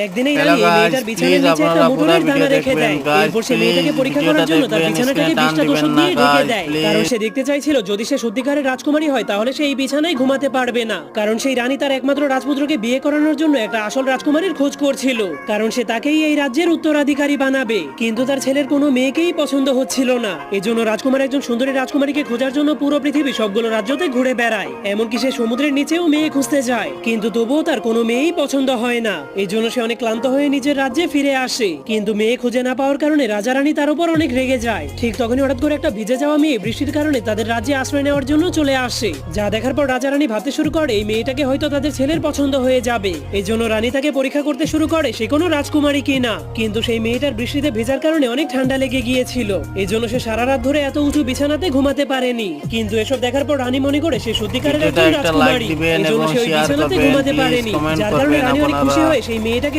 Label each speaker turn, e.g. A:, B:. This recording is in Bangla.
A: একদিন এই রানী এই মেয়েটার বিছানার নিচে একটা মোটরের দানা রেখে দেয়। এরপর সে মেয়েটাকে পরীক্ষা করার জন্য তার বিছানাটাকে 20টা তোষক দিয়ে ঢেকে দেয়, কারণ সে দেখতে চাইছিল যদি সে সত্যিকারের রাজকুমারী হয় তাহলে সে এই বিছানায় ঘুমাতে পারবে না। কারণ সেই রানী তার একমাত্র রাজপুত্রকে বিয়ে করানোর জন্য একটা আসল রাজকুমারীর খোঁজ করছিল, কারণ সে তাকেই এই রাজ্যের উত্তরাধিকারী বানাবে। কিন্তু তার ছেলের কোনো মেয়েকেই পছন্দ হচ্ছিল না। এজন্য রাজকুমার একজন সুন্দরী রাজকুমারীকে খোঁজার জন্য পুরো পৃথিবী সবগুলো রাজ্যতে ঘুরে বেড়ায়, এমনকি সে সমুদ্রের নিচেও মেয়ে খুঁজতে যায়, কিন্তু তবুও তার কোনো মেয়েই পছন্দ হয় না। এই জন্য সে অনেক ক্লান্ত হয়ে নিজের রাজ্যে ফিরে আসে, কিন্তু মেয়ে খুঁজে না পাওয়ার কারণে রাজা রানী তার উপর অনেক রেগে যায়। ঠিক তখনই হঠাৎ করে একটা ভিজে যাওয়া মেয়ে বৃষ্টির কারণে তাদের রাজ্যে আশ্রয় নেওয়ার জন্য চলে আসে, যা দেখার পর রাজা রানী ভাবতে শুরু করে এই মেয়েটাকে হয়তো তাদের ছেলের পছন্দ হয়ে যাবে। এই জন্য রানী তাকে পরীক্ষা করতে শুরু করে সে কোনো রাজকুমারী কিনা, কিন্তু সেই মেয়েটার বৃষ্টিতে ভেজার কারণে অনেক ঠান্ডা লেগে গিয়েছিল। এই জন্য সে সারা রাত ধরে এত উঁচু বিছানাতে ঘুমাতে পারেনি। কিন্তু এসব দেখার পর রানী মনে করে সে সত্যিকারের একজন রাজকুমারী, এই জন্য সে ওই বিছানাতে ঘুমাতে পারেনি, যার কারণে রানী অনেক খুশি হয়ে সেই মেয়েটাকে